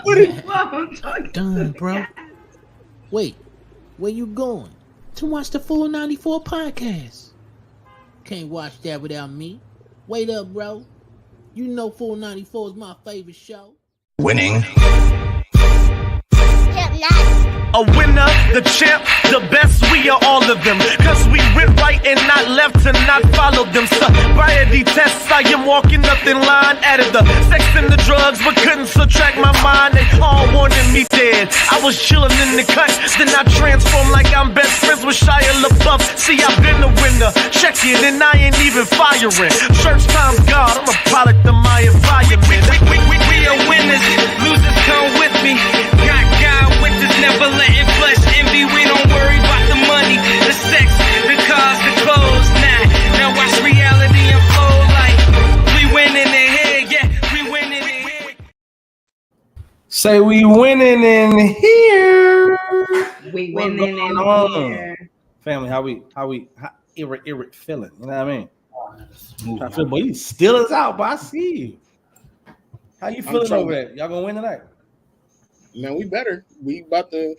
What is I'm talking done, bro. Wait, where you going? To watch the Full 94 podcast. Can't watch that without me. Wait up, bro. You know Full 94 is my favorite show. Winning. A winner, the champ, the best, we are all of them. Cause we went right and not left to not follow them. Sobriety tests, I am walking up in line. Added the sex and the drugs, but couldn't subtract my mind. They all wanted me dead. I was chilling in the cut, then I transformed like I'm best friends with Shia LaBeouf. See, I've been a winner, check it, and I ain't even firing. Church time's God, I'm a product of my environment. We are winners, losers come with me. Got God with us, never letting flesh envy. We don't worry about the money, the sex, the cars, the clothes. Now watch reality unfold like we winning in here, yeah, we winning in here. Say we winning in here. We winning in here. Family, how irrit feeling? You know what I mean? I feel, boy, you still is out, but I see you. How you feeling over there? Y'all gonna win tonight? Man, we better. We about to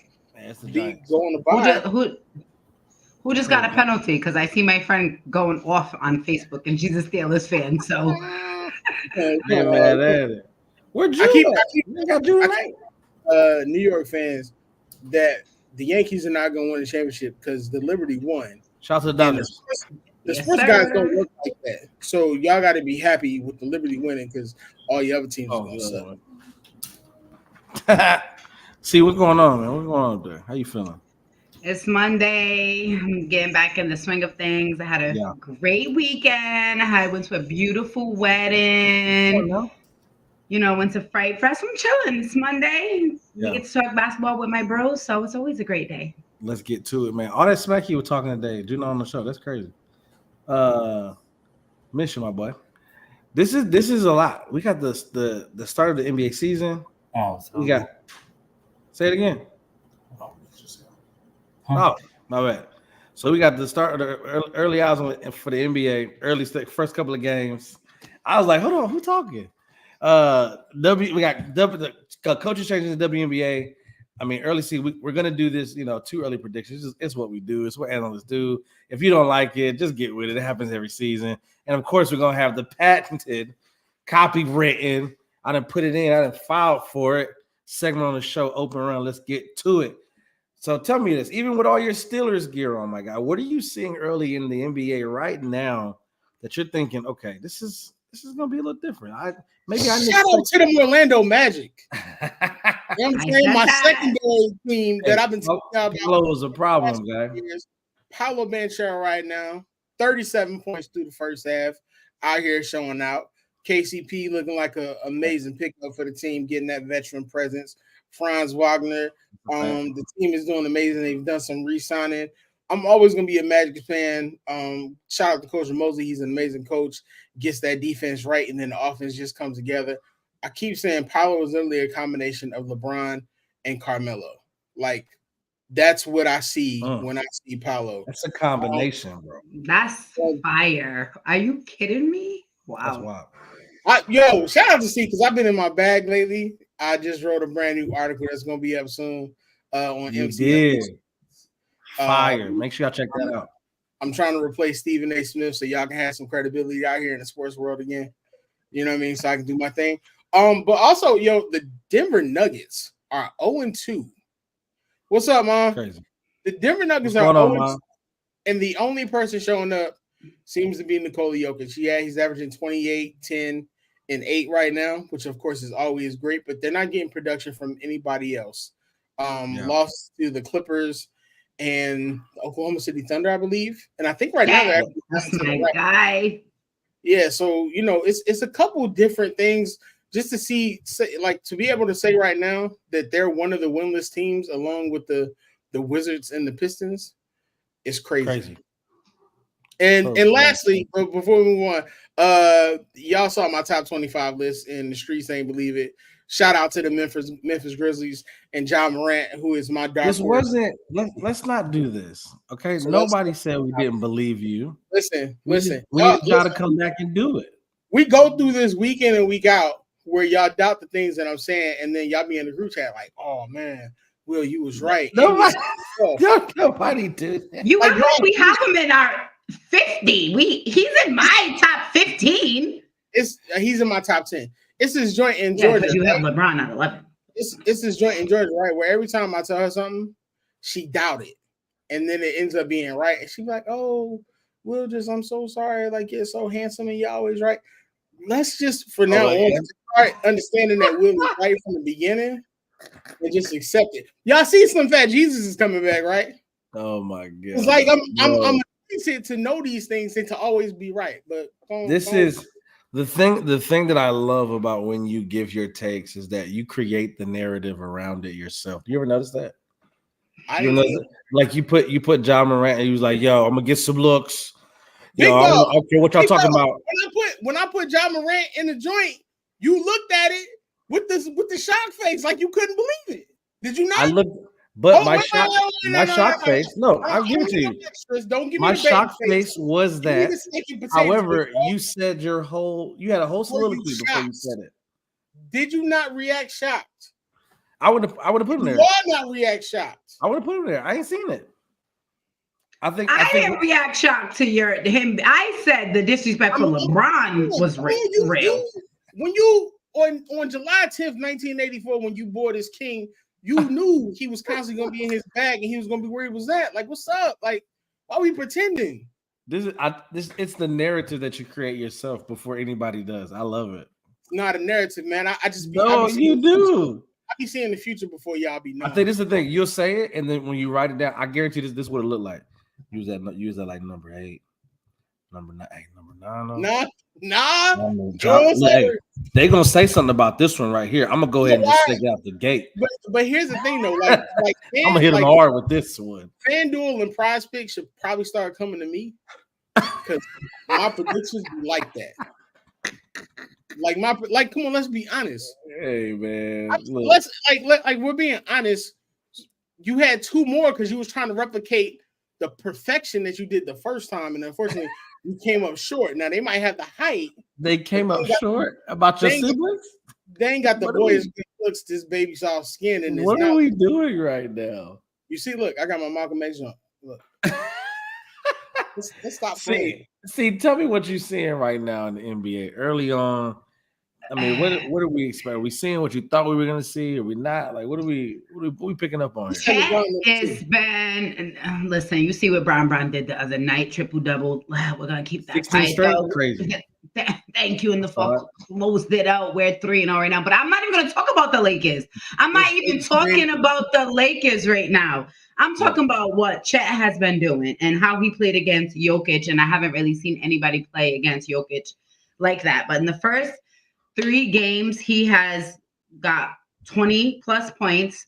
be Giants. going to buy. Who just got a penalty? Because I see my friend going off on Facebook, and she's a Steelers fan. So, Where Drew? I got Drew tonight. New York fans that the Yankees are not going to win the championship because the Liberty won. Shout out to the Dodgers. The sports guys don't work like that. So y'all got to be happy with the Liberty winning because all your other teams are going to suck. See what's going on, man. What's going on up there? How you feeling? it's Monday. I'm getting back in the swing of things. I had a great weekend. I went to a beautiful wedding. Went to Fright Fest. I'm chilling. It's Monday. We get to talk basketball with my bros, so it's always a great day. Let's get to it, man. All that smack you were talking today, do not on the show. That's crazy. Miss you, my boy. This is a lot. We got the start of the NBA season. We got. Say it again. Oh, my bad. So we got the start of the early hours for the NBA. First couple of games. I was like, hold on, who talking? We got the coaches changing the WNBA. I mean, early season, we're gonna do this. Too early predictions. It's what we do. It's what analysts do. If you don't like it, just get with it. It happens every season. And of course, we're gonna have the patented, copywritten. I didn't put it in. I didn't file for it. Segment on the show. Open round. Let's get to it. So tell me this. Even with all your Steelers gear on, my guy, what are you seeing early in the NBA right now that you're thinking, okay, this is gonna be a little different? Shout out to the Orlando Magic. You know what I'm saying? My secondary team that I've been talking about. Paolo is a problem, guy. Paolo Banchero right now, 37 points through the first half, out here showing out. KCP looking like an amazing pickup for the team, getting that veteran presence. Franz Wagner, the team is doing amazing. They've done some re-signing. I'm always going to be a Magic fan. Shout out to Coach Mosley. He's an amazing coach. Gets that defense right, and then the offense just comes together. I keep saying Paolo is literally a combination of LeBron and Carmelo. Like, that's what I see when I see Paolo. That's a combination, bro. That's fire. Are you kidding me? Wow. That's wild. Shout out to C because I've been in my bag lately. I just wrote a brand new article that's going to be up soon on MC. Fire. Make sure y'all check that out. I'm trying to replace Stephen A. Smith so y'all can have some credibility out here in the sports world again. You know what I mean? So I can do my thing. But also, the Denver Nuggets are 0-2. What's up, Mom? Crazy. The Denver Nuggets are 0-2. And the only person showing up seems to be Nikola Jokic. Yeah, he's averaging 28, 10, and 8 right now, which of course is always great, but they're not getting production from anybody else. Lost to the Clippers and Oklahoma City Thunder, I believe. And I think right now that's my guy. Yeah, so it's a couple different things just to to be able to say right now that they're one of the winless teams along with the Wizards and the Pistons is crazy. And lastly, before we move on, y'all saw my top 25 list and the streets ain't believe it. Shout out to the Memphis Grizzlies and John Morant, who is my dark horse. Let's not do this. Okay. So nobody said we didn't believe you. Listen. We gotta come back and do it. We go through this week in and week out where y'all doubt the things that I'm saying, and then y'all be in the group chat like, "Oh man, Will, you was right." Nobody did that. You like, we have him in our 50. He's in my top 15. He's in my top 10. It's his joint in Georgia. Because you have LeBron at 11. It's his joint in Georgia, right? Where every time I tell her something, she doubt it, and then it ends up being right, and she's like, "Oh, Will, I'm so sorry. Like, you're so handsome, and you're always right." Let's just for now on start understanding that Will was right from the beginning, and just accept it. Y'all see, Slim Fat Jesus is coming back, right? Oh my god! It's like I'm to know these things and to always be right, but this is the thing that I love about when you give your takes is that you create the narrative around it yourself. You ever notice that? Like you put John Morant and he was like, "Yo, I'm gonna get some looks." Yo, I don't care what y'all talking about. When I put John Morant in the joint, you looked at it with the shock face like you couldn't believe it. Did you not? I looked, but my shock face. No, I'll give it to you. Don't give me my shock face was that. However, you said you had a whole soliloquy before you said it. Did you not react shocked? I would have put him there. Why not react shocked? I would have put him there. I ain't seen it. I didn't react shocked to him. I said the disrespect for LeBron was real. When you on July 10th, 1984, when you bought his king, you knew he was constantly gonna be in his bag and he was gonna be where he was at. Like, what's up? Like, why are we pretending? It's the narrative that you create yourself before anybody does. I love it. It's not a narrative, man. I just be you do. I be seeing the future before y'all be knowing. I think this is the thing. You'll say it, and then when you write it down, I guarantee this is what it looked like. Use that like number 8, number 9, number 9. Nah. They gonna say something about this one right here. I'm gonna go ahead and just stick out the gate. But here's the thing though, like I'm gonna hit them hard with this one. FanDuel and Prize Picks should probably start coming to me because my predictions be like that. Like come on, let's be honest. Hey man, let's we're being honest. You had 2 more because you was trying to replicate the perfection that you did the first time, and unfortunately, you came up short. Now they might have the height. They came up short about your siblings. They ain't got the boys looks, this baby soft skin, and what are we doing right now? You see, look, I got my Malcolm X on. Look, let's stop playing. See, tell me what you're seeing right now in the NBA. Early on, I mean, what do we expect? Are we seeing what you thought we were going to see? Are we not? Like, what are we picking up on here? It's been, listen, you see what Brown did the other night, triple-double. We're going to keep that fight, though. Crazy. Thank you. And the fuck closed it out. We're 3-0 right now. But I'm not even going to talk about the Lakers. I'm not even talking about the Lakers right now. I'm talking about what Chet has been doing and how he played against Jokic. And I haven't really seen anybody play against Jokic like that. But in the first 3 games, he has got 20 plus points.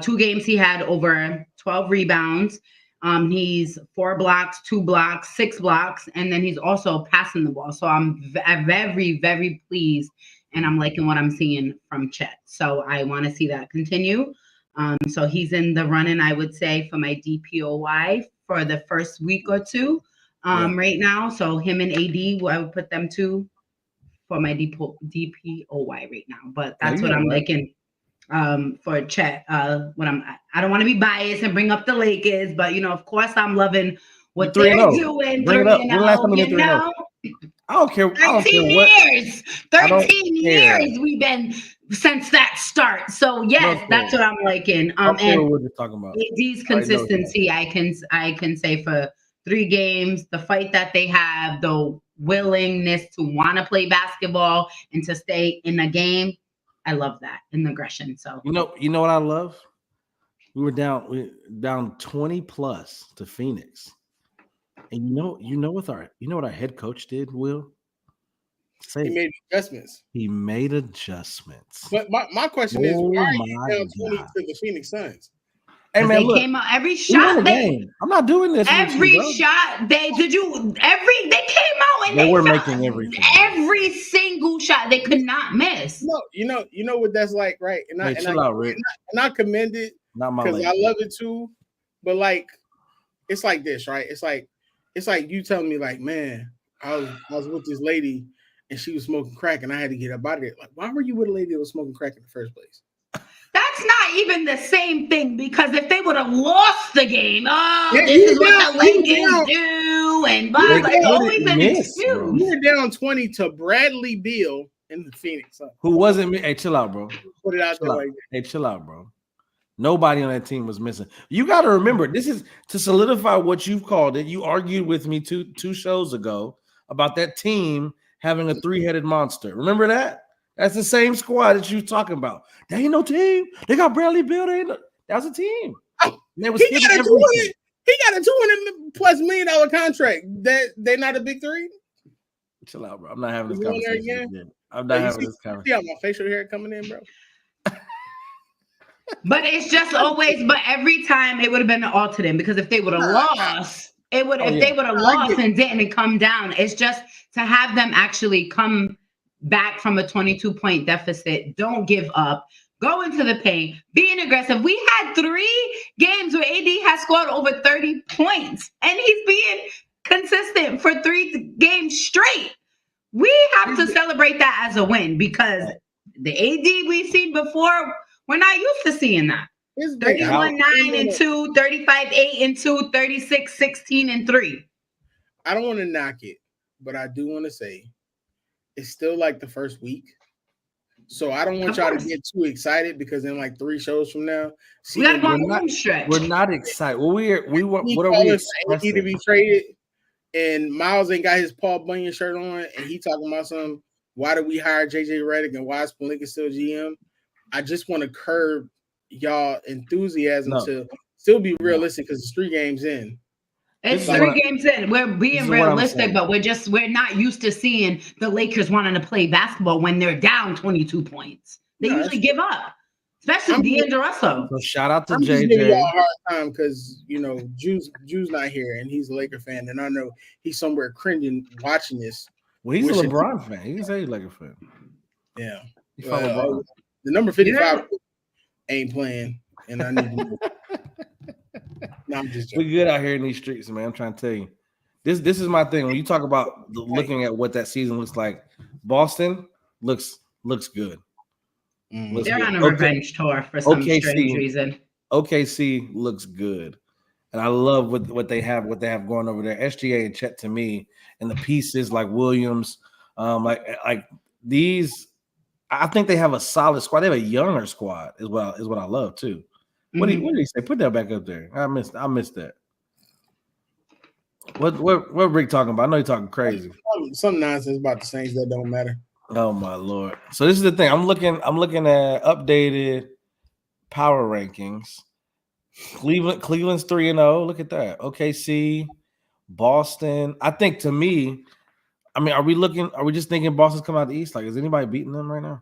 2 games, he had over 12 rebounds. He's 4 blocks, 2 blocks, 6 blocks, and then he's also passing the ball. So I'm very, very pleased, and I'm liking what I'm seeing from Chet. So I want to see that continue. So he's in the running, I would say, for my DPOY for the first week or 2 right now. So him and AD, I would put them 2 for my DPOY right now, but that's what I'm liking for Chet. I don't want to be biased and bring up the Lakers, but of course I'm loving what they're doing. Bring it up. When last time you know? I don't care. 13 years. 13 years we've been since that start. So yes, that's what I'm liking. And what you're talking about. AD's consistency, I can say for 3 games, the fight that they have, the willingness to want to play basketball and to stay in the game. I love that in the aggression. So you know what I love? We were down 20 plus to Phoenix. And you know what our head coach did, Will? He made adjustments. He made adjustments. But my question is, why are you down 20 to the Phoenix Suns? Hey man, they came out every shot. I'm not doing this. Every shot they came out and they were making everything. Every single shot they could not miss. No, you know what that's like, right? And I commend it because I love it too. But like, it's like this, right? It's like you telling me, like, man, I was with this lady and she was smoking crack, and I had to get up out of there. Like, why were you with a lady that was smoking crack in the first place? That's not even the same thing, because if they would have lost the game, this is what the Lakers do, and blah, blah. It's always an excuse. You were down 20 to Bradley Beal in the Phoenix. Who wasn't me? Hey, chill out, bro. Put it out there like that. Hey, chill out, bro. Nobody on that team was missing. You got to remember, this is to solidify what you've called it. You argued with me two shows ago about that team having a three-headed monster. Remember that? That's the same squad that you talking about. They ain't no team. They got Bradley Beal. That's a team. He got a $200+ million contract. They're not a big three. Chill out, bro. I'm not having this conversation again. I'm not having this conversation. See how my facial hair coming in, bro? But it's just always, but every time it would have been an alternate, because if they would have lost, they would have lost and didn't come down. It's just to have them actually come back from a 22-point deficit. Don't give up. Go into the paint. Being aggressive. We had 3 games where AD has scored over 30 points, and he's being consistent for 3 games straight. We have to celebrate that as a win, because the AD we've seen before, we're not used to seeing that. 31-9-2, 35-8-2, 36-16-3. I don't want to knock it, but I do want to say it's still like the first week. So I don't want y'all to get too excited, because in like 3 shows from now, we gotta go on the home stretch. We're not excited. Well, what are we expressing? To be traded, and Miles ain't got his Paul Bunyan shirt on, and he talking about some. Why did we hire JJ Redick and why is Pelinka still GM? I just want to curb y'all enthusiasm to still be realistic, because it's 3 games in. It's 3 games in. We're being realistic, but we're not used to seeing the Lakers wanting to play basketball when they're down 22 points. They usually give up, especially D'Angelo Russell. So shout out to I'm JJ. Just giving y'all a hard time because Juice not here, and he's a Laker fan, and I know he's somewhere cringing watching this. Well, he's a LeBron fan. He's a Laker fan. Yeah, LeBron. The number 55 ain't playing, and I need to. No, I'm just joking. We're good out here in these streets, man. I'm trying to tell you. This is my thing. When you talk about looking at what that season looks like, Boston looks good. They're on a revenge tour for some strange reason. OKC looks good. And I love what they have going over there. SGA and Chet, to me, and the pieces like Williams, like these. I think they have a solid squad. They have a younger squad is what I love too. What did he say? Put that back up there. I missed that. What Rick talking about? I know he's talking crazy. Some nonsense about the Saints that don't matter. Oh my Lord. So this is the thing. I'm looking at updated power rankings. Cleveland's 3-0. Look at that. OKC, Boston. I think, to me, I mean, are we just thinking Boston's coming out of the East? Like, is anybody beating them right now?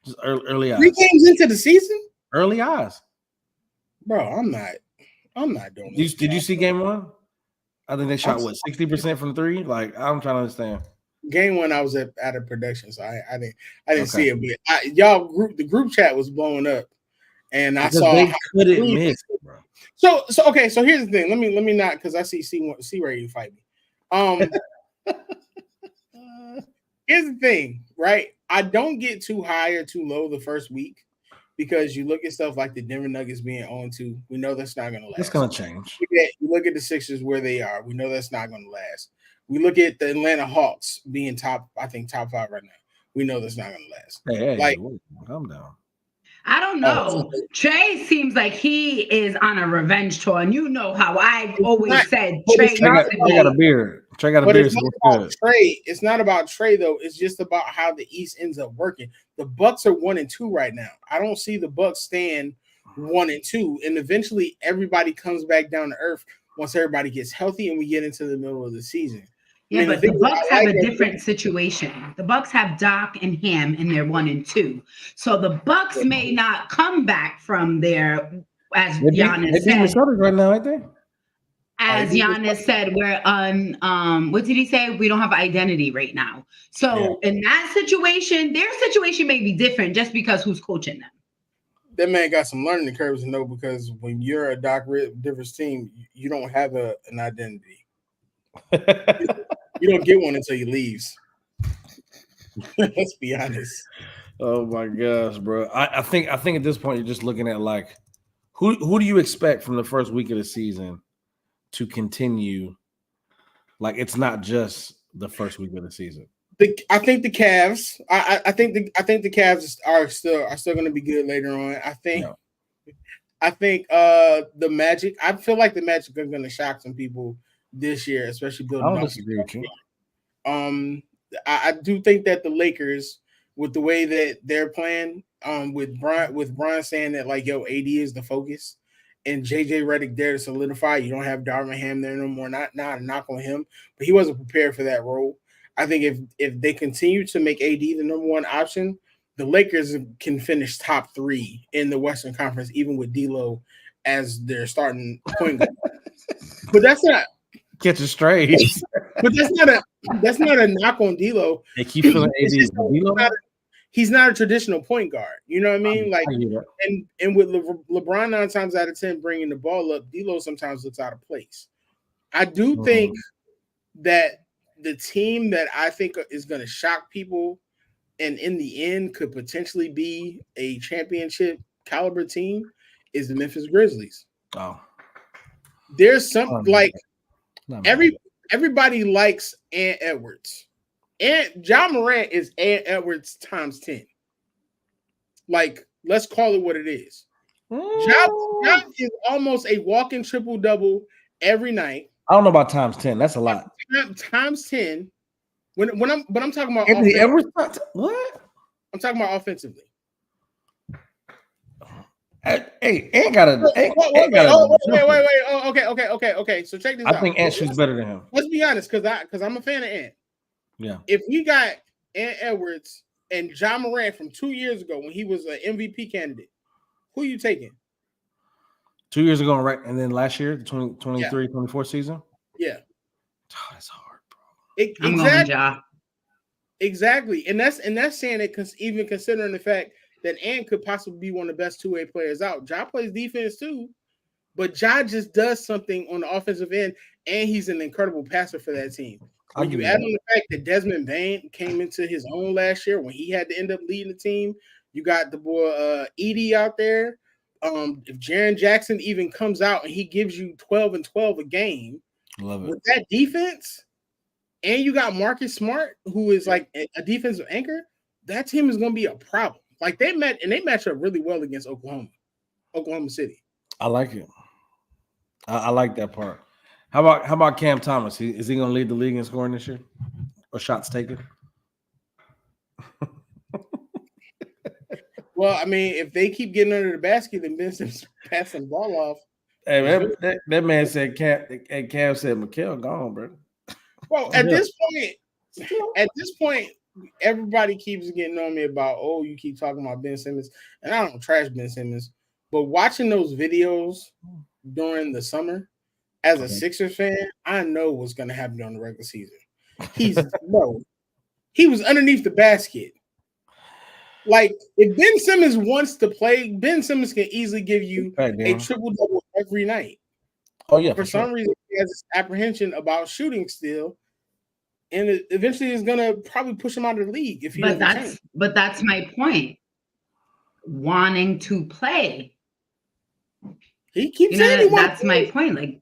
Just early eyes. 3 games into the season? Early eyes. Bro, I'm not doing this. Did you see game 1? I think they shot 60% from 3. Like, I'm trying to understand. Game 1, I was at a production, so I didn't see it. But the group chat was blowing up, and I saw they couldn't miss, bro. So okay. So here's the thing. Let me not, because I see C ready to fight me. Here's the thing, right? I don't get too high or too low the first week, because you look at stuff like the Denver Nuggets being 0-2. We know that's not going to last. It's going to change. You look at the Sixers where they are. We know that's not going to last. We look at the Atlanta Hawks being top 5 right now. We know that's not going to last. Hey, calm down. I don't know. Trey seems like he is on a revenge tour, and you know how I've always said Trey got a beard. Trey got a beard. It's not about Trey though. It's just about how the East ends up working. The Bucks are 1-2 right now. I don't see the Bucks staying 1-2, and eventually everybody comes back down to earth once everybody gets healthy and we get into the middle of the season. Yeah, but the Bucks have a different situation. The Bucks have Doc and Ham, and they're 1-2. So the Bucks may not come back from there, as Giannis said. Right now, aren't they? As Giannis said, we're on. What did he say? We don't have identity right now. So in that situation, their situation may be different just because who's coaching them. That man got some learning curves to know, because when you're a Doc Rivers team, you don't have an identity. You don't get one until he leaves. Let's be honest. Oh my gosh, bro. I think at this point you're just looking at like who do you expect from the first week of the season to continue? Like it's not just the first week of the season. I think the Cavs. I think the Cavs are still going to be good later on. I think the Magic. I feel like the Magic are going to shock some people this year, especially building. I don't disagree with you. I do think that the Lakers, with the way that they're playing, with Bron saying that like, yo, AD is the focus, and JJ Redick there to solidify. You don't have Darvin Ham there no more. Not a knock on him, but he wasn't prepared for that role. I think if they continue to make AD the number one option, the Lakers can finish top 3 in the Western Conference, even with D'Lo as their starting point guard. But that's not catch it straight. But that's not a knock on D'Lo. They keep feeling AD. He's not a traditional point guard. You know what I mean? Like, and with LeBron 9 times out of 10 bringing the ball up, D'Lo sometimes looks out of place. I do think that the team that I think is going to shock people and in the end could potentially be a championship caliber team is the Memphis Grizzlies. Oh, there's some everybody likes Ant Edwards. And John Morant is Ant Edwards times 10. Like, let's call it what it is. John is almost a walking triple-double every night. I don't know about times 10. That's a lot. Times 10. But I'm talking about Anthony Edwards. What? I'm talking about offensively. Hey, Ant got a. Wait. Okay. So check this out. I think Ant shoots better than him. Let's be honest, because I'm a fan of Ant. Yeah. If we got Ant Edwards and John Morant from 2 years ago when he was an MVP candidate, who are you taking? 2 years ago, right? And then last year, the 23-24 season? Yeah. Oh, that's hard, bro. Exactly. Exactly. And that's saying it, even considering the fact that Ant could possibly be one of the best two-way players out. Ja plays defense too, but Ja just does something on the offensive end, and he's an incredible passer for that team. When you add on the fact that Desmond Bane came into his own last year when he had to end up leading the team, you got the boy Edie out there. If Jaren Jackson even comes out and he gives you 12 and 12 a game, love it. With that defense, and you got Marcus Smart, who is like a defensive anchor, that team is going to be a problem. Like they match up really well against Oklahoma City. I like it. I like that part. How about Cam Thomas? Is he going to lead the league in scoring this year or shots taken? Well, I mean, if they keep getting under the basket, then Ben Simmons passing the ball off. Hey, man, that man said Cam said McHale gone, bro. Well, at this point, everybody keeps getting on me about, oh, you keep talking about Ben Simmons, and I don't trash Ben Simmons, but watching those videos during the summer as a Sixers fan, I know what's going to happen during the regular season. He was underneath the basket. Like, if Ben Simmons wants to play, Ben Simmons can easily give you a triple-double every night. Oh, yeah. For some reason, he has this apprehension about shooting still, and it eventually is going to probably push him out of the league. But that's my point. Wanting to play. He keeps saying he wants that's my point. Like,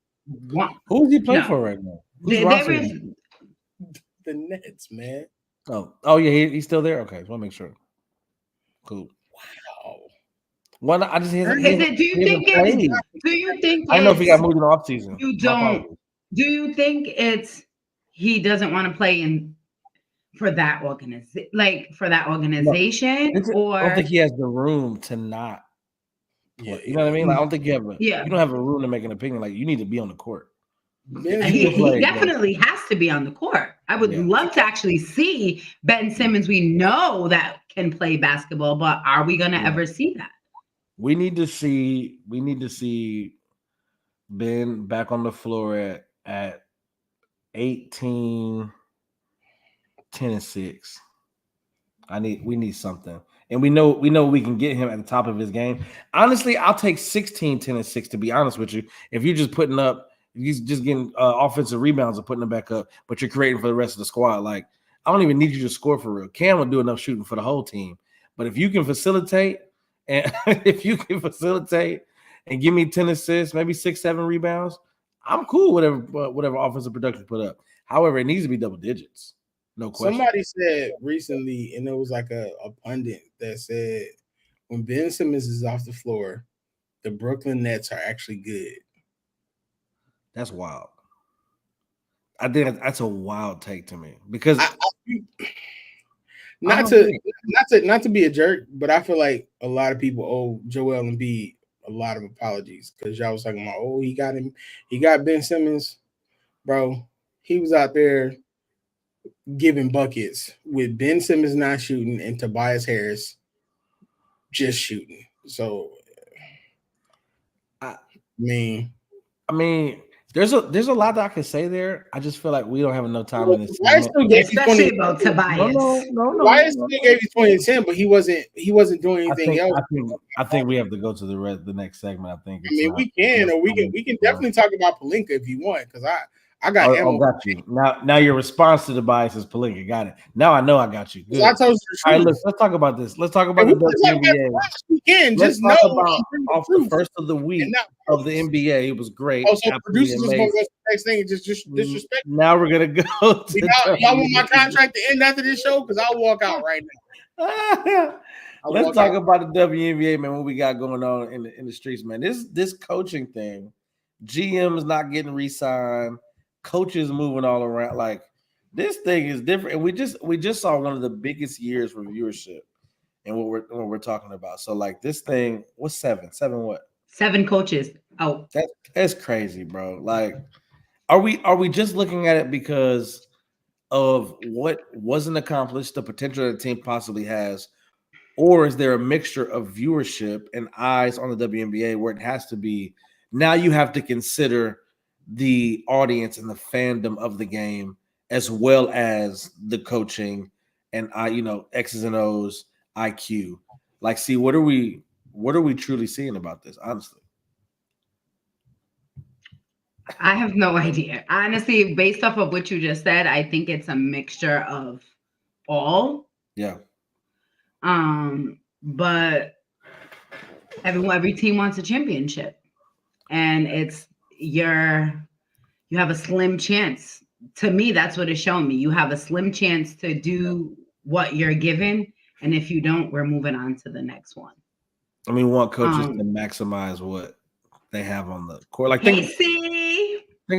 who is he playing for right now? The Nets, man. Oh yeah, he's still there. Okay, just want to make sure. Cool. Wow. One, I just do you think? I don't know if he got moved in the offseason. You don't. Do you think it's he doesn't want to play for that organization? Or I don't think he has the room to not. Yeah, you know what I mean? Like, I don't think you have you don't have a room to make an opinion. Like, you need to be on the court. He definitely has to be on the court. I would love to actually see Ben Simmons. We know that can play basketball, but are we going to ever see that? We need to see Ben back on the floor at 18, 10 and 6. We need something. And we know we can get him at the top of his game. Honestly, I'll take 16, 10 and 6 to be honest with you. If you're just getting offensive rebounds and putting them back up, but you're creating for the rest of the squad, like I don't even need you to score for real. Cam will do enough shooting for the whole team. But if you can facilitate and give me 10 assists, maybe 6-7 rebounds, I'm cool whatever offensive production put up. However, it needs to be double digits. No question. Somebody said recently, and it was like a pundit that said, when Ben Simmons is off the floor, the Brooklyn Nets are actually good. That's wild. I think that's a wild take to me because not to be a jerk, but I feel like a lot of people owe Joel Embiid a lot of apologies because y'all was talking about, oh, he got Ben Simmons, bro. He was out there giving buckets with Ben Simmons not shooting and Tobias Harris just shooting. So, I mean, there's a lot that I can say there. I just feel like we don't have enough time in this. Especially about Tobias. No. Tobias still gave you 20 and 10, but he wasn't doing anything else. I think we have to go to the next segment. I think. We can definitely talk about Pelinka if you want, because I got ammo. Got you. Now your response to the bias is Pelinka. Got it. Now I know I got you. Good. I told you. All right, let's talk about this. Let's talk about the WNBA. Let's talk about off the first of the week of the NBA. It was great. Also, producers just want to go to the next thing and just disrespect. Now we're gonna go. Y'all want my contract to end after this show? Because I'll walk out right now. Let's talk about the WNBA, man. What we got going on in the streets, man. This coaching thing, GM's not getting re-signed. Coaches moving all around, like this thing is different, and we just saw one of the biggest years for viewership, and what we're talking about. So like this thing, what's seven what? 7 coaches out. That's crazy, bro. Like, are we just looking at it because of what wasn't accomplished, the potential that the team possibly has, or is there a mixture of viewership and eyes on the WNBA where it has to be? Now you have to consider the audience and the fandom of the game, as well as the coaching and X's and O's, IQ. Like, see, what are we truly seeing about this? Honestly, I have no idea. Honestly, based off of what you just said, I think it's a mixture of all. Yeah. But every team wants a championship, and you have a slim chance. To me, that's what it's showing me. You have a slim chance to do what you're given, and if you don't, we're moving on to the next one. I mean, we want coaches to maximize what they have on the court. Like, think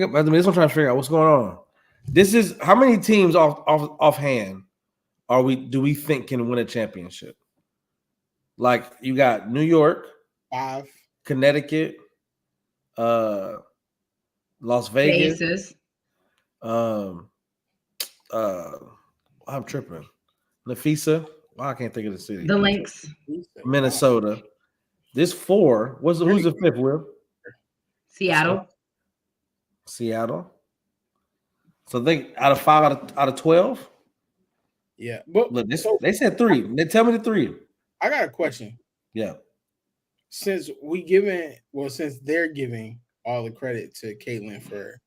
about this. I'm trying to figure out what's going on. This is how many teams offhand do we think can win a championship? Like, you got New York, 5, Connecticut, Las Vegas. I'm tripping. Nafisa. I can't think of the city. The Lynx. Minnesota. This 4. Who's the 5th, Will? Seattle. So they out of 5 out of 12. Yeah, but look, they said 3. They tell me the 3. I got a question. Yeah. Since they're giving all the credit to Caitlin for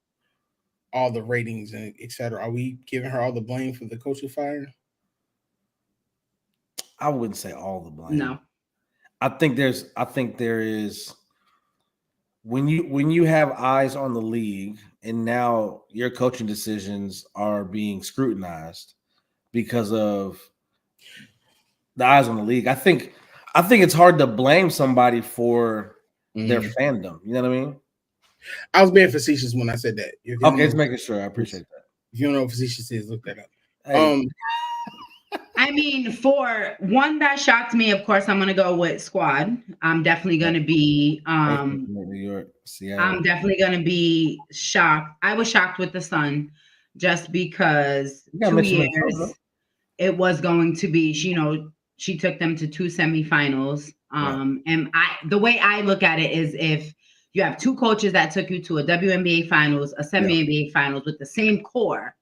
all the ratings and etc., are we giving her all the blame for the coaching fire? I wouldn't say all the blame. No. I think there is when you have eyes on the league and now your coaching decisions are being scrutinized because of the eyes on the league. I think it's hard to blame somebody for their fandom. You know what I mean? I was being facetious when I said that. Okay, just making sure. I appreciate that. If you don't know what facetious is, look that up. Hey. I mean, for one that shocked me, of course, I'm going to go with Squad. I'm definitely going to be New York, Seattle. I'm definitely going to be shocked. I was shocked with the Sun just because 2 years it was going to be, she took them to 2 semifinals. And the way I look at it is if you have 2 coaches that took you to a WNBA finals, a semi-NBA finals with the same core,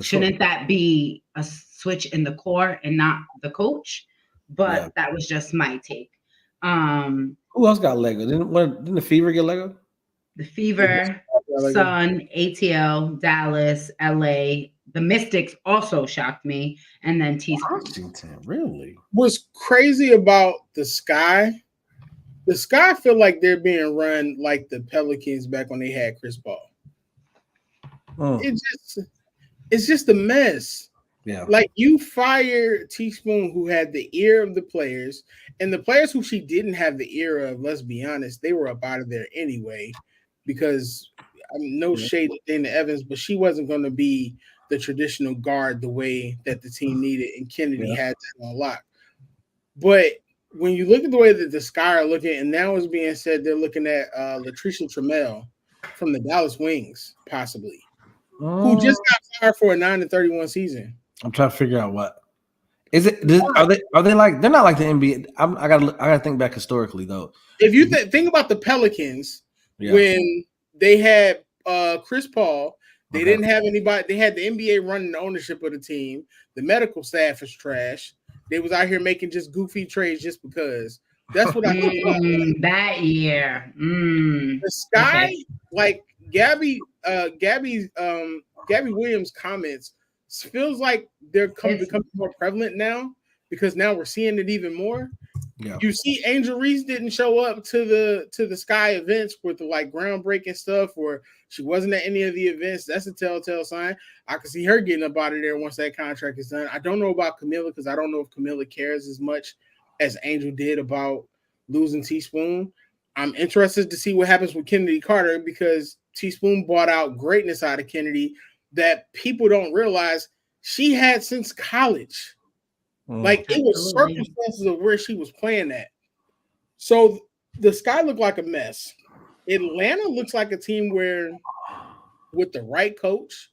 shouldn't that be a switch in the core and not the coach? But that was just my take. Who else got Lego? Didn't the Fever get Lego? The Fever, Sun, ATL, Dallas, LA, The Mystics also shocked me, and then Teaspoon. Washington, really? What's crazy about the Sky? The Sky, I feel like they're being run like the Pelicans back when they had Chris Paul. It's just a mess. Yeah. Like, you fire Teaspoon, who had the ear of the players, and the players who she didn't have the ear of, let's be honest, they were up out of there anyway, because no shade to Dana Evans, but she wasn't going to be the traditional guard the way that the team needed, and Kennedy had that on lock. But when you look at the way that the Sky are looking, and now it's being said they're looking at Latricia Trammell from the Dallas Wings, possibly, who just got fired for a 9-31 season. I'm trying to figure out what is it. Are they like? They're not like the NBA. I gotta think back historically though. If you think about the Pelicans, when they had Chris Paul, they didn't have anybody. They had the NBA running the ownership of the team. The medical staff is trash. They was out here making just goofy trades just because. That's what I think about that year. The Sky, like Gabby Williams' comments feels like they're becoming more prevalent now, because now we're seeing it even more. Yeah. You see, Angel Reese didn't show up to the Sky events with the like groundbreaking stuff, or she wasn't at any of the events. That's a telltale sign. I can see her getting up out of there once that contract is done. I don't know about Camilla, because I don't know if Camilla cares as much as Angel did about losing Teaspoon. I'm interested to see what happens with Kennedy Carter, because Teaspoon bought out greatness out of Kennedy that people don't realize she had since college. Like, it was circumstances of where she was playing at. So the Sky looked like a mess. Atlanta looks like a team where, with the right coach,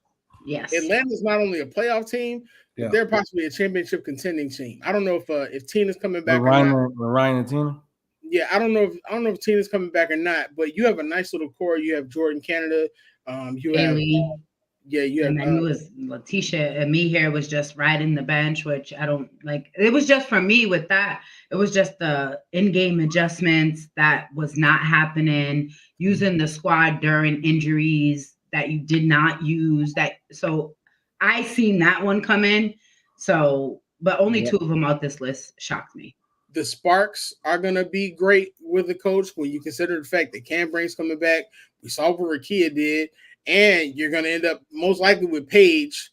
Atlanta's not only a playoff team, but they're possibly a championship contending team. I don't know if Tina's coming back. Ryan and Tina. Yeah, I don't know if Tina's coming back or not. But you have a nice little core. You have Jordan Canada. You have. You have. And then it was Letitia and me here was just riding the bench, which I don't like. It was just for me with that. It was just the in-game adjustments that was not happening. Using the squad during injuries that you did not use. So I seen that one come in. So, but only two of them out this list shocked me. The Sparks are going to be great with the coach when you consider the fact that Cam Brain's coming back. We saw what Rakia did. And you're going to end up most likely with Paige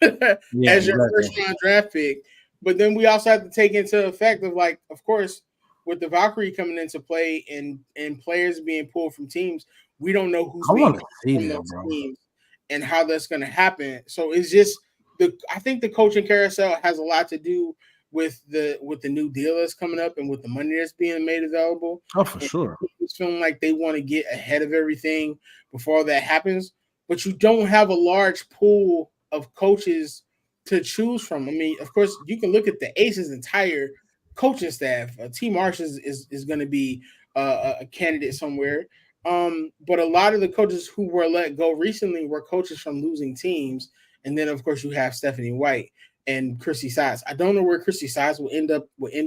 as your first-round draft pick. But then we also have to take into effect of, like, of course, with the Valkyrie coming into play and players being pulled from teams, we don't know who's being pulled from those teams and how that's going to happen. So it's just I think the coaching carousel has a lot to do with the new deal that's coming up and with the money that's being made available. Oh, for sure. It's feeling like they want to get ahead of everything before that happens, but you don't have a large pool of coaches to choose from. I mean, of course, you can look at the Aces' entire coaching staff. T. Marsh is going to be a candidate somewhere. But a lot of the coaches who were let go recently were coaches from losing teams. And then, of course, you have Stephanie White and Chrissy Sides. I don't know where Chrissy Sides will end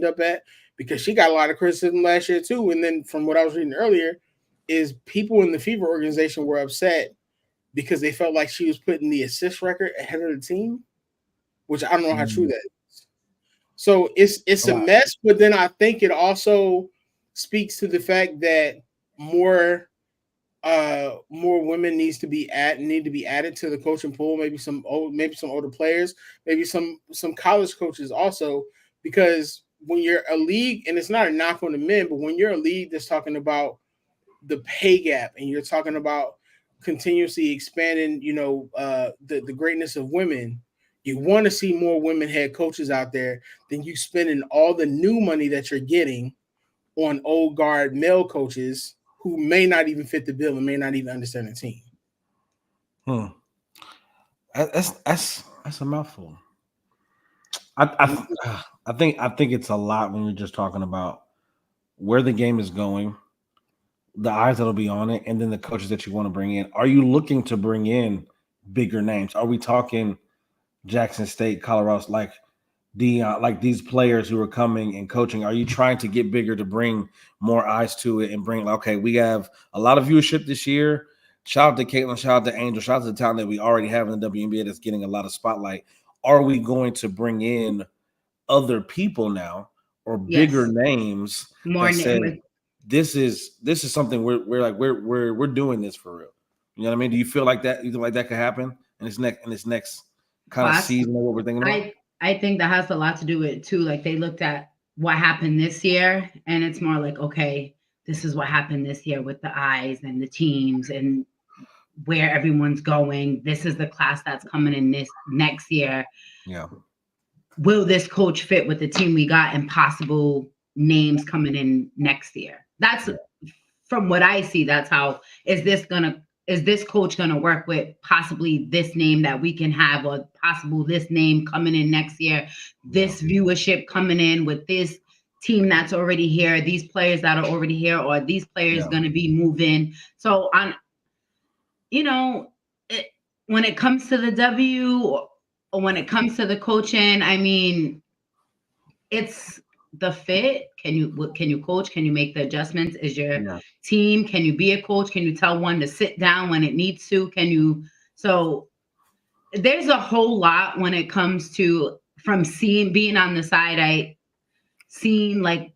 up at, because she got a lot of criticism last year too. And then from what I was reading earlier, is people in the Fever organization were upset because they felt like she was putting the assist record ahead of the team, which I don't know how true that is. So it's a mess, but then I think it also speaks to the fact that more women need to be added to the coaching pool. Maybe some older players, maybe some college coaches also, because when you're a league, and it's not a knock on the men, but when you're a league that's talking about the pay gap and you're talking about continuously expanding, the greatness of women, you want to see more women head coaches out there than you spending all the new money that you're getting on old guard male coaches who may not even fit the bill and may not even understand the team. That's a mouthful. I think it's a lot when you're just talking about where the game is going, the eyes that'll be on it, and then the coaches that you want to bring in. Are you looking to bring in bigger names? Are we talking Jackson State, Colorado, like Dion, like these players who are coming and coaching? Are you trying to get bigger to bring more eyes to it and bring, okay, we have a lot of viewership this year. shout out to Caitlin, shout out to Angel, shout out to the talent that we already have in the WNBA that's getting a lot of spotlight. Are we going to bring in other people now or bigger names more that say this is something we're doing this for real? You know what I mean? Do you feel like that? You think like that could happen in this next kind of season of what we're thinking about? I think that has a lot to do with it too. Like they looked at what happened this year, and it's more like, okay, this is what happened this year with the eyes and the teams and where everyone's going. This is the class that's coming in this next year. Yeah. Will this coach fit with the team we got and possible names coming in next year? That's from what I see. That's how is this coach gonna work with possibly this name that we can have, or possible this name coming in next year, this viewership coming in with this team that's already here, these players that are already here, or these players gonna be moving. So on, when it comes to the W or when it comes to the coaching, I mean, it's the fit. Can you coach? Can you make the adjustments? Is your team? Can you be a coach? Can you tell one to sit down when it needs to? So there's a whole lot when it comes to being on the side. Seen like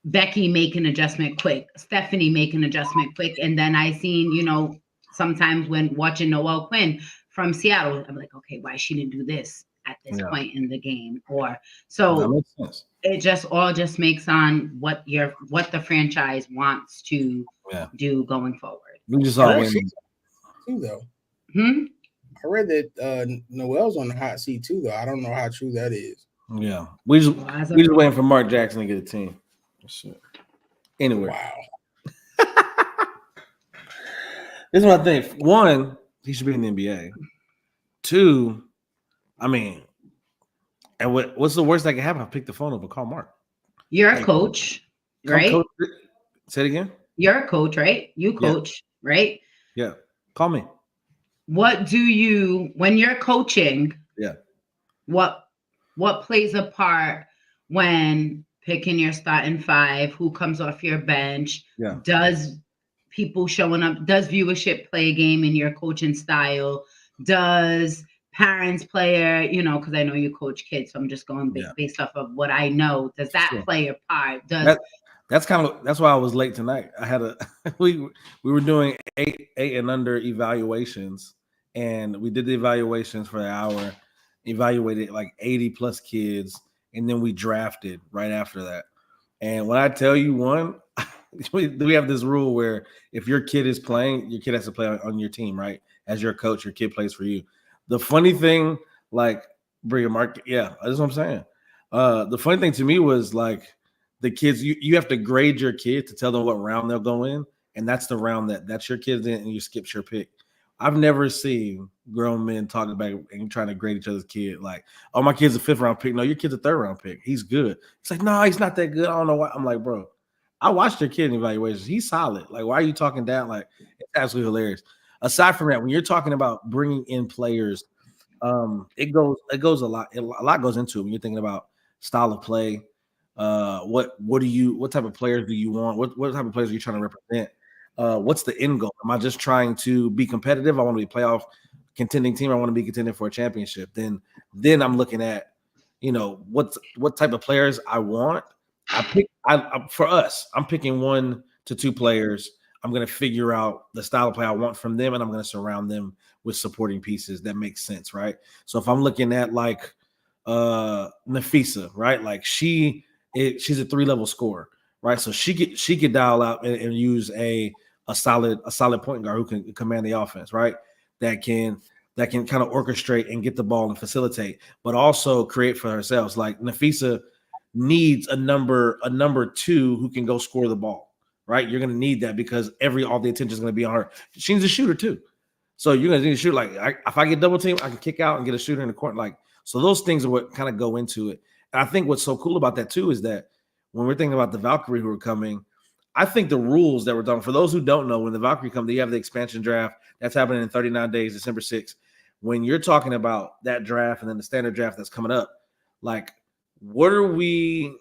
Becky make an adjustment quick, Stephanie make an adjustment quick, and then I seen, sometimes when watching Noelle Quinn from Seattle, I'm like, okay, why she didn't do this at this point in the game? Or so that makes sense. It just makes on what the franchise wants to do going forward. We just saw too, though. I read that Noelle's on the hot seat too, though. I don't know how true that is. Yeah, we just waiting for Mark Jackson to get a team. Shit. Anyway, wow. This is what I think. One, he should be in the NBA. Two, I mean, and what's the worst that can happen? I pick the phone up and call Mark. You're a coach, right? Say it again. You're a coach, right? You coach, right? Yeah. Call me. What do you, when you're coaching? Yeah. What plays a part when picking your starting five? Who comes off your bench? Yeah. Does people showing up? Does viewership play a game in your coaching style? Does parents play because I know you coach kids, so I'm just going based off of what I know. Does that play a part? That's why I was late tonight. I had we were doing 8 and under evaluations, and we did the evaluations for an hour, evaluated like 80 plus kids, and then we drafted right after that. And when I tell you we have this rule where if your kid is playing, your kid has to play on your team, right? As your coach, your kid plays for you. The funny thing, like, bring a mark, that's what I'm saying. The funny thing to me was like the kids, you have to grade your kid to tell them what round they'll go in, and that's the round that's your kid's in, and you skip your pick. I've never seen grown men talk about and trying to grade each other's kid like, oh, my kid's a 5th round pick. No, your kid's a 3rd round pick. He's good. It's like, no, he's not that good. I don't know why. I'm like, bro, I watched your kid in evaluations. He's solid. Like, why are you talking down? Like, it's absolutely hilarious. Aside from that, when you're talking about bringing in players, it goes a lot. A lot goes into it when you're thinking about style of play. What type of players do you want? What type of players are you trying to represent? What's the end goal? Am I just trying to be competitive? I want to be a playoff contending team. I want to be contending for a championship. Then I'm looking at, what type of players I want. For us, I'm picking 1 to 2 players. I'm going to figure out the style of play I want from them, and I'm going to surround them with supporting pieces that make sense, right? So if I'm looking at like Nafisa, right? Like she's a 3-level scorer, right? So she could dial out and use a solid point guard who can command the offense, right? That can kind of orchestrate and get the ball and facilitate, but also create for herself. Like Nafisa needs a number 2 who can go score the ball. Right, you're going to need that because all the attention is going to be on her. She needs a shooter too, so you're going to need to shoot. Like if I get double teamed, I can kick out and get a shooter in the court. Like so, those things are what kind of go into it. And I think what's so cool about that too is that when we're thinking about the Valkyrie who are coming, I think the rules that were done for those who don't know, when the Valkyrie come, you have the expansion draft that's happening in 39 days, December 6th. When you're talking about that draft and then the standard draft that's coming up, like what are we?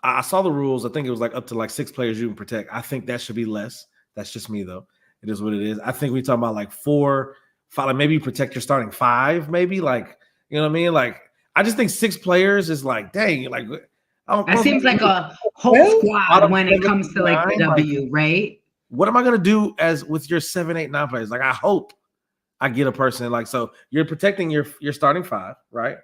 I saw the rules. I think it was like up to like 6 players you can protect. I think that should be less. That's just me though. It is what it is. I think we talking about like 4, 5, like maybe protect your starting 5, maybe like you know what I mean. Like I just think 6 players is like dang, like that seems like a whole squad when it comes to like the W, like, right? What am I gonna do as with your 7, 8, 9 players? Like I hope I get a person like so. You're protecting your starting 5, right?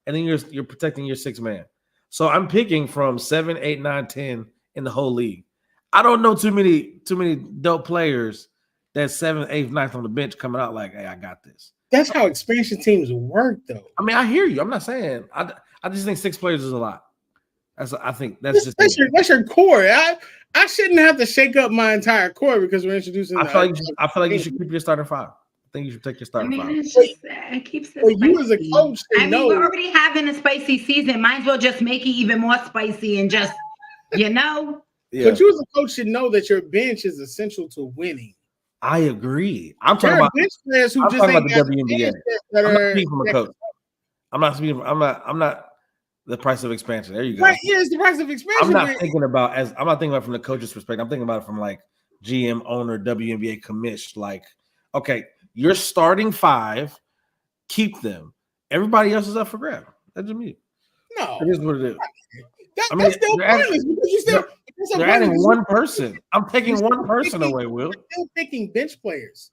And then you're protecting your 6 man. So I'm picking from 7, 8, 9, 10 in the whole league. I don't know too many dope players that 7th, 8th, 9th on the bench coming out like, hey, I got this. That's how expansion teams work, though. I mean, I hear you. I'm not saying I just think 6 players is a lot. I think that's your core. I shouldn't have to shake up my entire core because we're introducing. I feel like you should keep your starting 5. I think you should take your starting 5. It's just, it keeps it spicy. You as a coach, we're already having a spicy season. Might as well just make it even more spicy and just, Yeah. But you as a coach should know that your bench is essential to winning. I agree. I'm talking about bench players who just ain't got the WNBA. I'm not speaking from a coach. I'm not the price of expansion. There you go. Right, yeah, it's the price of expansion. I'm not thinking about it from the coach's perspective. I'm thinking about it from like GM, owner, WNBA commish. Like, okay, you're starting 5, keep them. Everybody else is up for grab. That's just me. No, it is what it is. That's still pointless because you still they're adding one person. I'm taking one person away, Will. Still picking bench players.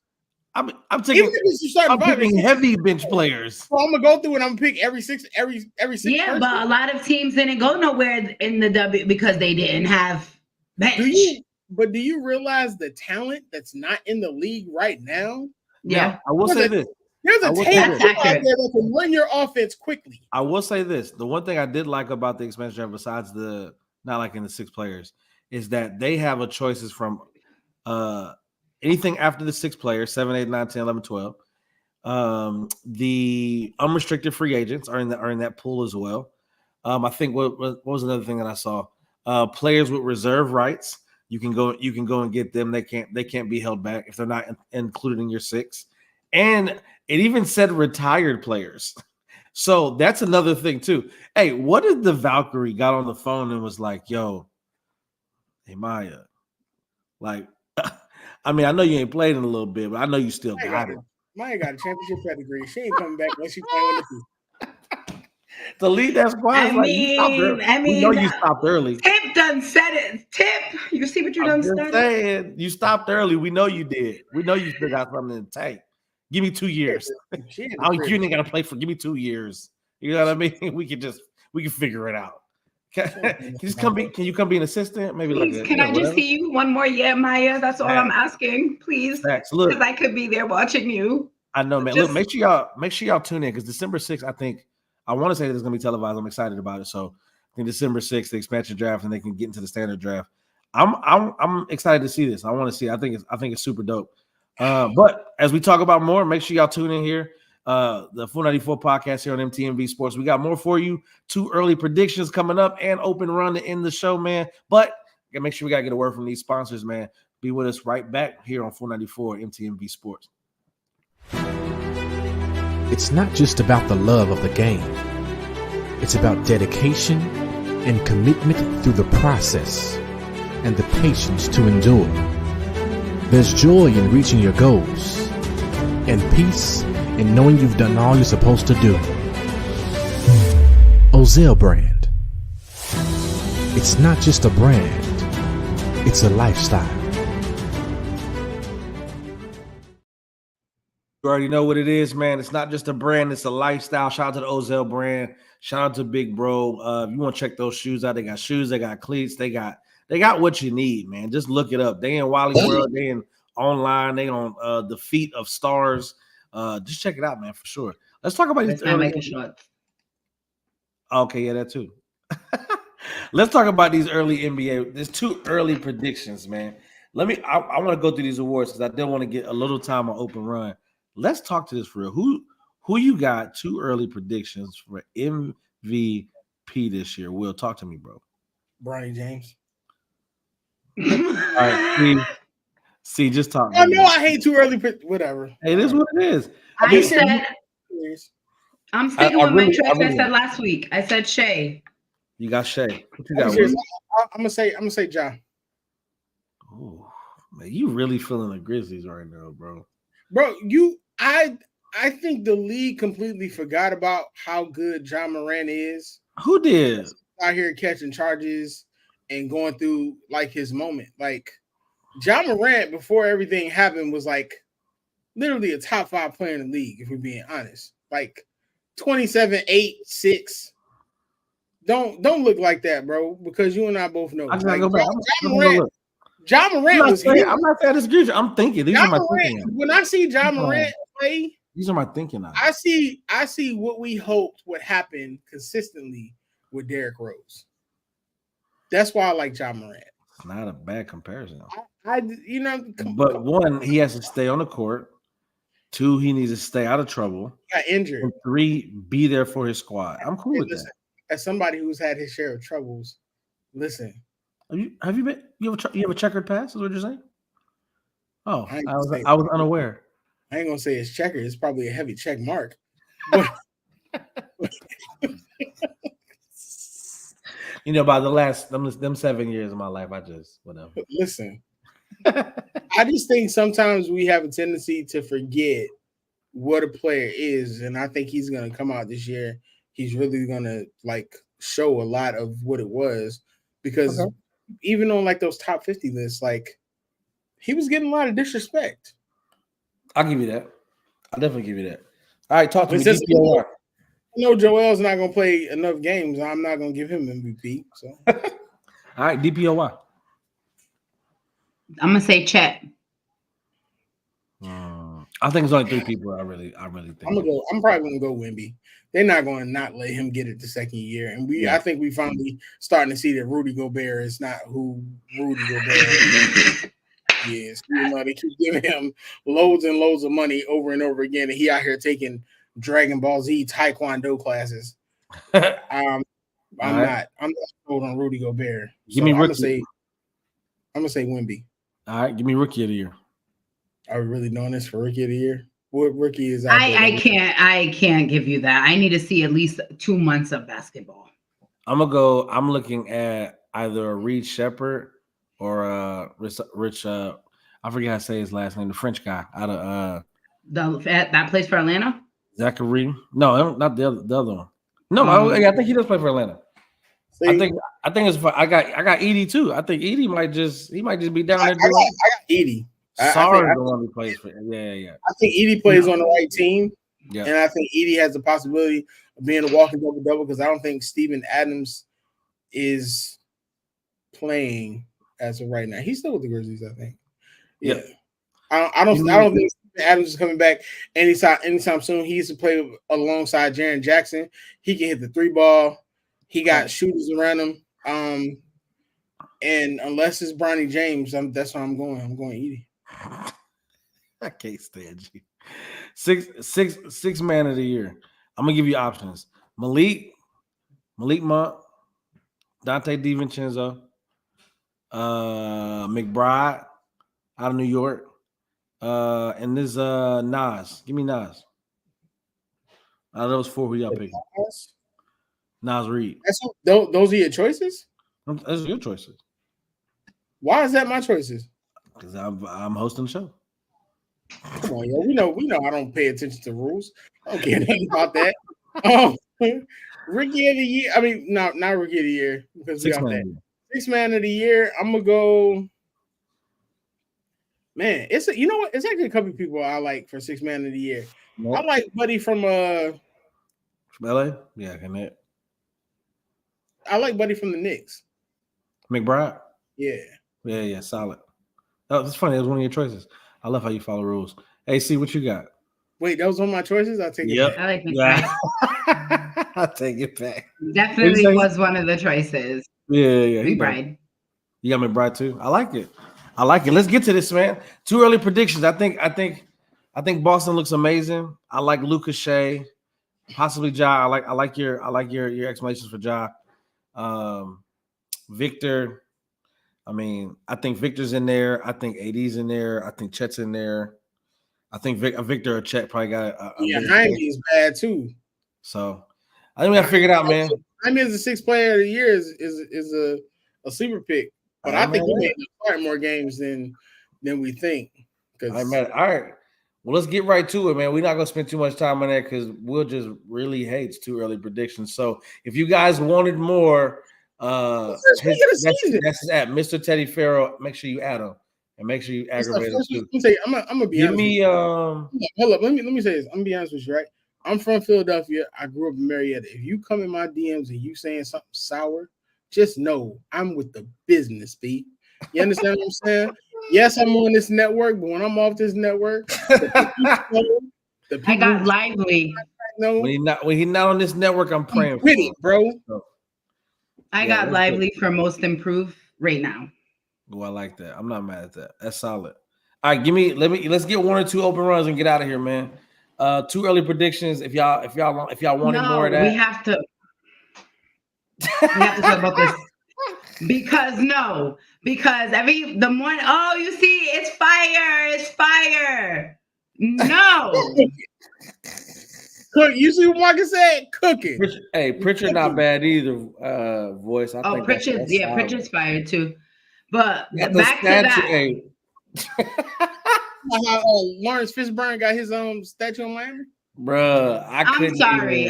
I'm picking heavy bench players. So I'm gonna go through and I'm gonna pick every six. Yeah, person. But a lot of teams didn't go nowhere in the W because they didn't have bench. Do you realize the talent that's not in the league right now? Yeah, I will say this. There's a talent out there that can run your offense quickly. I will say this. The one thing I did like about the expansion draft, besides the not liking the 6 players, is that they have a choices from anything after the 6 players, 7, 8, 9, 10, 11, 12. The unrestricted free agents are in that pool as well. I think what was another thing that I saw? Players with reserve rights. You can go and get them. They can't be held back if they're not included in your 6. And it even said retired players. So that's another thing too. Hey, what if the Valkyrie got on the phone and was like, yo, hey Maya, like, I mean, I know you ain't played in a little bit, but I know you still got it. Maya got a championship pedigree. She ain't coming back unless she's playing with you. To lead that squad, we know you stopped early. Tip done said it. Tip, you see what you done started? Saying you stopped early. We know you did. We know you still got something in the tank. Give me 2 years. You ain't gotta play for. Give me 2 years. You know what I mean? We can figure it out. Can you come be an assistant? Maybe. Please, can I just see you one more year, Maya? That's all I'm asking, please. Because I could be there watching you. I know, man. Look, make sure y'all tune in because December 6th, I want to say that it's gonna be televised. I'm excited about it. So I think December 6th, the expansion draft, and they can get into the standard draft. I'm excited to see this. I want to see it. I think it's super dope. But as we talk about more, make sure y'all tune in here. The Full 94 podcast here on MTMV Sports. We got more for you. 2 early predictions coming up and open run to end the show, man. But make sure we got to get a word from these sponsors, man. Be with us right back here on Full 94 MTMV Sports. It's not just about the love of the game. It's about dedication and commitment through the process and the patience to endure. There's joy in reaching your goals and peace in knowing you've done all you're supposed to do. Carousel brand. It's not just a brand, it's a lifestyle. You already know what it is, man. It's not just a brand, it's a lifestyle. Shout out to the Carousel brand. Shout out to Big Bro. If you want to check those shoes out, they got shoes, they got cleats, they got what you need, man. Just look it up. They in Wally World, they in online, they on the feet of stars. Just check it out, man, for sure. Let's talk about these early. Okay, yeah, that too. Let's talk about these early NBA. There's 2 early predictions, man. I want to go through these awards because I did want to get a little time on open run. Let's talk to this for real. Who you got 2 early predictions for MVP this year? Will, talk to me, bro. Bronny James. All right, see, just talk. I know I hate 2 early whatever. Hey, it is what it is. I'm sticking with my choice I said last week. I said Shea. You got Shea. What you got? I'm gonna say Ja. Ooh, Man, you really feeling the Grizzlies right now, bro. Bro, I think the league completely forgot about how good John Morant is. Who did? Out here catching charges and going through like his moment. Like John Morant, before everything happened, was like literally a top 5 player in the league, if we're being honest. Like 27, 8, 6. Don't look like that, bro, because you and I both know. I'm like, go back. John Morant was here. I'm not saying I disagree. I'm thinking. These are my thinking. When I see John Morant play, these are my thinking now. I see what we hoped would happen consistently with Derrick Rose. That's why I like John Morant. It's not a bad comparison. But one, he has to stay on the court. 2, he needs to stay out of trouble. Got injured. And 3, be there for his squad. I'm cool with that. As somebody who's had his share of troubles, listen. Have you have a checkered past? Is what you're saying? Oh, I was unaware. I ain't gonna say it's checkered. It's probably a heavy check mark. But by the last them 7 years of my life, I just whatever. Listen, I just think sometimes we have a tendency to forget what a player is, and I think he's gonna come out this year. He's really gonna show a lot of what it was, because even on those top 50 lists, he was getting a lot of disrespect. I'll give you that. I'll definitely give you that. All right, talk to me. DPOY. Joel's not gonna play enough games. I'm not gonna give him MVP. So, all right, DPOY. I'm gonna say Chet. I think it's only 3 people. I really think. I'm probably gonna go Wemby. They're not going to not let him get it the second year, and I think we finally starting to see that Rudy Gobert is not who Rudy Gobert is. They keep giving him loads and loads of money over and over again, and he out here taking Dragon Ball Z Taekwondo classes. I'm not sold on Rudy Gobert. Give me rookie. I'm gonna say Wemby. All right, give me rookie of the year. Are we really doing this for rookie of the year? What rookie is out there? I can't give you that. I need to see at least 2 months of basketball. I'm looking at either a Reed Shepherd or Rich. I forget how to say his last name. The French guy out of that plays for Atlanta. Zachary. No, not the other one. No, I think he does play for Atlanta. See, I think it's. I got Edie too. I think Edie might just be down there. I got Edie. Sorry, the one who plays for. Yeah. I think Edie plays on the right team. Yeah, and I think Edie has the possibility of being a walking double-double, because I don't think Steven Adams is playing as of right now. He's still with the Grizzlies, I think. Yeah. I don't think Steven Adams is coming back anytime soon. He used to play alongside Jaren Jackson. He can hit the 3 ball. He got shooters around him. And unless it's Bronny James, that's where I'm going. I'm going Edie. I can't stand you. Six man of the year. I'm gonna give you options: Malik Monk, Dante DiVincenzo, McBride out of New York, and this Nas. Give me Nas. Out of those 4, who y'all pick? Nas Reed. Those are your choices? Those are your choices. Why is that my choices? Because I'm hosting the show. Come on, yo. We know I don't pay attention to rules. I don't care nothing about that. Rookie of the year. I mean, not rookie of the year, because we got that. 6 man of the year. I'm gonna go. Man, it's actually a couple of people I like for 6 man of the year. Nope. I like Buddy from LA. Yeah, can it? I like Buddy from the Knicks. McBride. Yeah, solid. Oh, that's funny. That was one of your choices. I love how you follow rules. Hey, see what you got. Wait, that was one of my choices? I'll take it back. I like McBride. I'll take it back. Definitely was one of the choices. Yeah. McBride. You got McBride too? I like it. Let's get to this, man. 2 early predictions. I think Boston looks amazing. I like Lucas Shea, possibly Ja. I like your explanations for Ja. Victor. I mean, I think Victor's in there. I think AD's in there. I think Chet's in there. I think Victor or Chet probably got Jaime is bad too. So I think we got to figure it out, man. Jaime is the 6th player of the year is a sleeper pick, but I think he may start more games than than we think. All right. Well, let's get right to it, man. We're not gonna spend too much time on that because Will just really hates too early predictions. So if you guys wanted more, that's at Mr. Teddy Farrell. Make sure you add him and make sure you aggravate him too. I'm gonna be honest. Hold up. Let me say this. I'm gonna be honest with you, right? I'm from Philadelphia. I grew up in Marietta. If you come in my DMs and you saying something sour, just know I'm with the business, B. You understand what I'm saying? Yes, I'm on this network, but when I'm off this network, I got lively. When he's not on this network, I'm praying for it, bro. I got lively for most improved right now. Oh, I like that. I'm not mad at that. That's solid. All right, let's get one or two open runs and get out of here, man. 2 early predictions. If y'all wanted more of that, we have to talk about this. Because the morning, you see, it's fire. No. You see what Marcus said? Cooking. Pritchard not bad either. Voice. I think Pritchard's fire too. But back to that. How Lawrence Fishburne got his statue in Miami? Bruh, I'm sorry.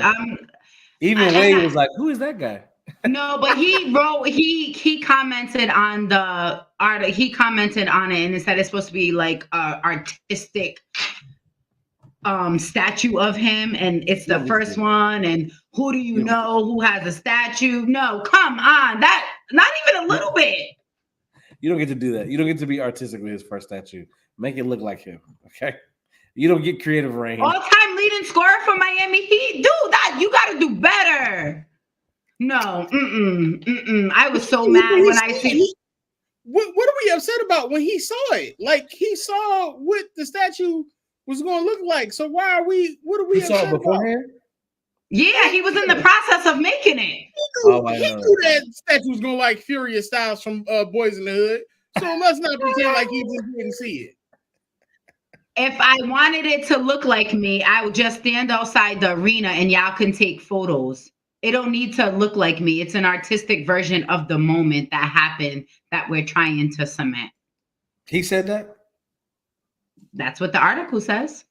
Even Wade was like, who is that guy? No, but he commented on the art. He commented on it and it said it's supposed to be like a artistic statue of him, and it's the first one. And who do you know who has a statue? No, come on, that not even a little bit. You don't get to do that. You don't get to be artistic with his first statue. Make it look like him, okay? You don't get creative range. All-time leading scorer for Miami Heat, dude. That you got to do better. No, I was so mad when I see. What are we upset about when he saw it? Like he saw what the statue was going to look like. So why are we? What are we upset about? Yeah, he was in the process of making it. He knew that statue was going to like Furious Styles from Boys in the Hood. So let's not pretend like he just didn't see it. If I wanted it to look like me, I would just stand outside the arena and y'all can take photos. It don't need to look like me. It's an artistic version of the moment that happened that we're trying to cement. He said that? That's what the article says.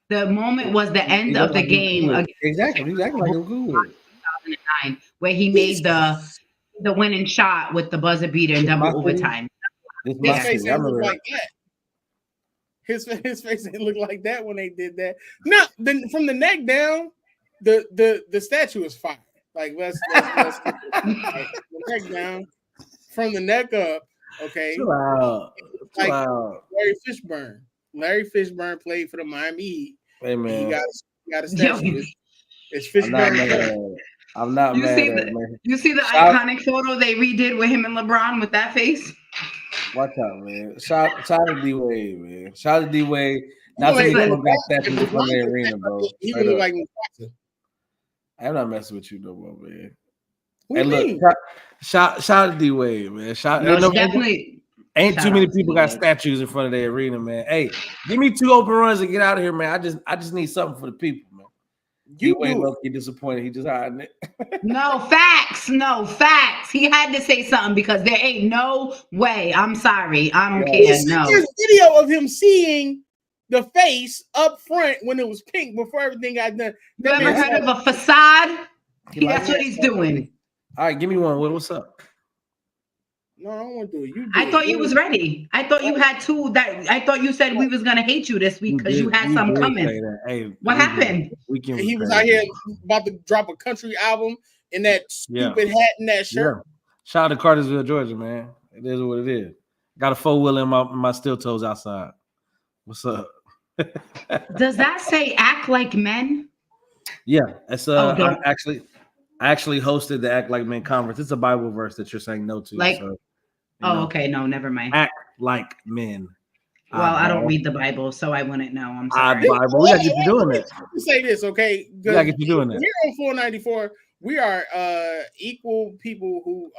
The moment was the end of the game. Exactly like a good 2009, where he made the winning shot with the buzzer beater in double overtime. His face didn't look like that. His face didn't look like that when they did that. No, from the neck down, the statue is fire. Like let's the neck down, from the neck up. Okay, wow. Larry Fishburne. Larry Fishburne played for the Miami Heat. Hey man, he got a statue. It's Fishburne. I'm not mad at it, man. You see the iconic photo they redid with him and LeBron with that face? Watch out, man. Shout out to D-Wade, man. Shout out to D-Wade. Not too many people got statues in front of the arena, bro. He would look like Mufasa. I'm not messing with you no more, man. Hey, look, shout out to D-Wade, man. Definitely. Ain't too many people got statues in front of the arena, man. Hey, give me 2 open runs and get out of here, man. I just need something for the people, man. You ain't low-key disappointed. He just hiding it. No facts. He had to say something because there ain't no way. I'm sorry. I don't care. No. There's a video of him seeing the face up front when it was pink before everything got done. You ever heard of a facade? That's what he's doing. All right, give me one. What's up? No, I don't want to do it. I thought you was ready. I thought you had 2 I thought you said we was gonna hate you this week because you had some coming. Hey, what happened? He was out here about to drop a country album in that stupid hat and that shirt. Yeah. Shout out to Cartersville, Georgia, man. It is what it is. Got a 4-wheel in my steel toes outside. What's up? Does that say "Act Like Men"? Yeah, it's I actually hosted the Act Like Men conference. It's a Bible verse that you're saying no to. Like, okay, no, never mind. Act like men. Well, I don't read the Bible, so I wouldn't know. I'm sorry. Bible. We gotta get you doing that. Let me say this, okay? We gotta get you doing that. Here on 494, we are equal people who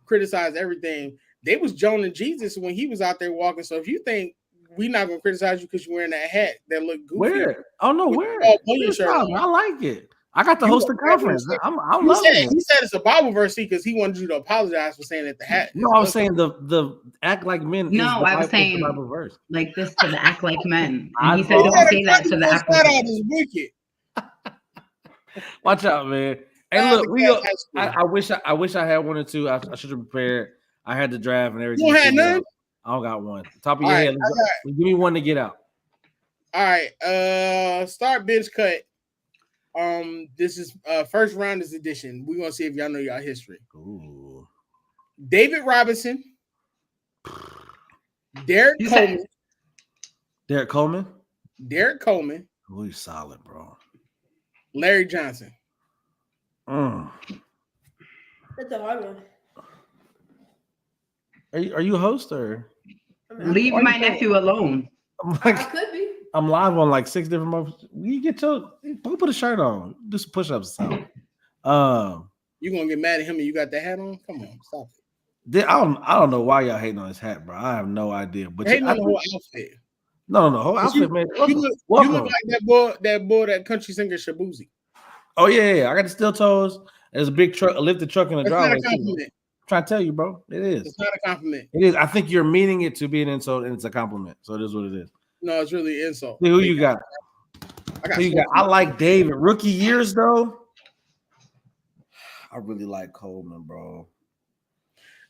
criticize everything. They was joning Jesus when he was out there walking. So if you think we're not gonna criticize you because you're wearing that hat that look goofy. Where? Oh no, where? Shirt I like it. I got to host the conference. I'm loving it. He said it's a Bible verse because he wanted you to apologize for saying that the hat. No, I was saying the act like men. No, I was saying Bible verse. like this to the act like men. And he said, don't say that to the act like men. Watch out, man. Hey, look, I wish I had one or two. I should have prepared. I had the draft and everything. You had none? I don't got one. Top of your head. Give me one to get out. All right. Start bench cut. This is first rounders edition. We're gonna see if y'all know y'all history. Ooh. David Robinson, Derek Coleman. Oh, he's solid, bro. Larry Johnson. That's a hard one. Are you a host or? Leave my nephew alone. I could be. I'm live on like 6 different moments. You get your put a shirt on. Do some push-ups. You gonna get mad at him and you got the hat on? Come on, stop it. I don't know why y'all hating on his hat, bro. I have no idea. But hating on the whole outfit. No, whole outfit, man. You look like that boy, that country singer Shabuzi. Oh yeah. I got the steel toes. There's a big truck, a lifted truck in the driveway. Not a compliment. I'm trying to tell you, bro. It is. It's not a compliment. It is. I think you're meaning it to be an insult, and it's a compliment. So it is what it is. No, it's really an insult. See, who you got? I like David. Rookie years, though. I really like Coleman, bro.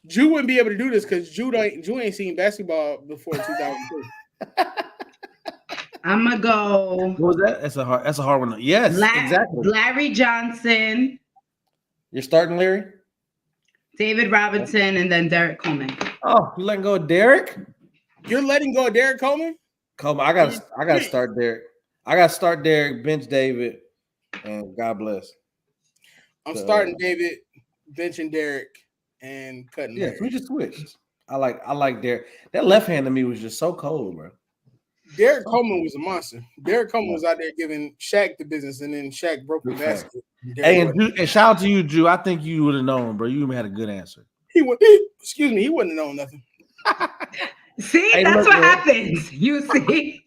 Drew wouldn't be able to do this because Drew ain't seen basketball before 2002. I'm gonna go. What was that? That's a hard one. Yes, exactly. Larry Johnson. You're starting Larry? David Robinson, and then Derek Coleman. Oh, you letting go of Derek? You're letting go of Derek Coleman? I gotta start Derek. I gotta start Derek, bench David, and God bless. I'm starting David, benching Derek, and cutting Larry. Yeah, we just switched. I like Derek. That left hand to me was just so cold, bro. Derek Coleman was a monster. Derek Coleman was out there giving Shaq the business, and then Shaq broke the basket. Hey, and shout out to you, Drew. I think you would have known, bro. You had a good answer. He wouldn't have known nothing. See, hey, that's what happens. You see.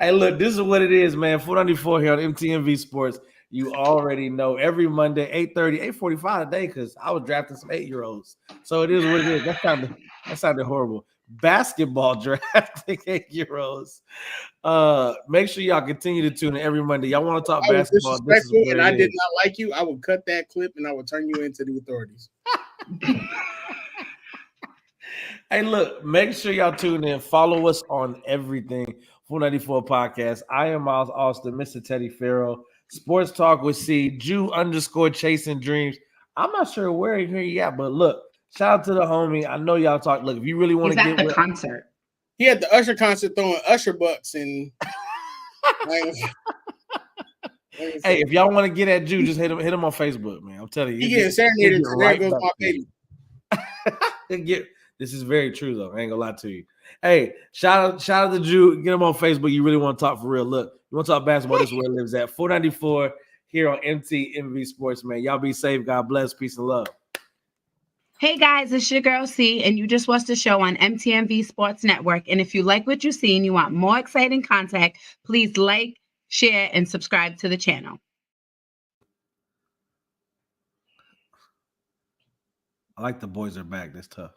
Hey, look, this is what it is, man. 494 here on MTMV Sports. You already know every Monday, 8:30, 8:45 today, because I was drafting some 8-year-olds. So it is what it is. That sounded horrible. Basketball drafting 8-year-olds. Make sure y'all continue to tune in every Monday. Y'all want to talk basketball? This is and I did not like you. I would cut that clip and I would turn you into the authorities. Hey, look, make sure y'all tune in. Follow us on everything. 494 Podcast. I am Miles Austin, Mr. Teddy Farrell. Sports Talk with C. Jew _ Chasing Dreams. I'm not sure where he at, but look, shout out to the homie. I know y'all talk. Look, if you really want to get the concert. He had the Usher concert throwing Usher bucks and. Hey, if y'all want to get at Jew, just hit him on Facebook, man. I'm telling you. He getting serenaded. There goes my baby. This is very true, though. I ain't gonna lie to you. Hey, shout out to Drew. Get him on Facebook. You really want to talk for real. Look, you want to talk basketball, this is where it lives at. 494 here on MTMV Sports, man. Y'all be safe. God bless. Peace and love. Hey, guys, it's your girl C, and you just watched the show on MTMV Sports Network. And if you like what you see and you want more exciting content, please like, share, and subscribe to the channel. I like the boys are back. That's tough.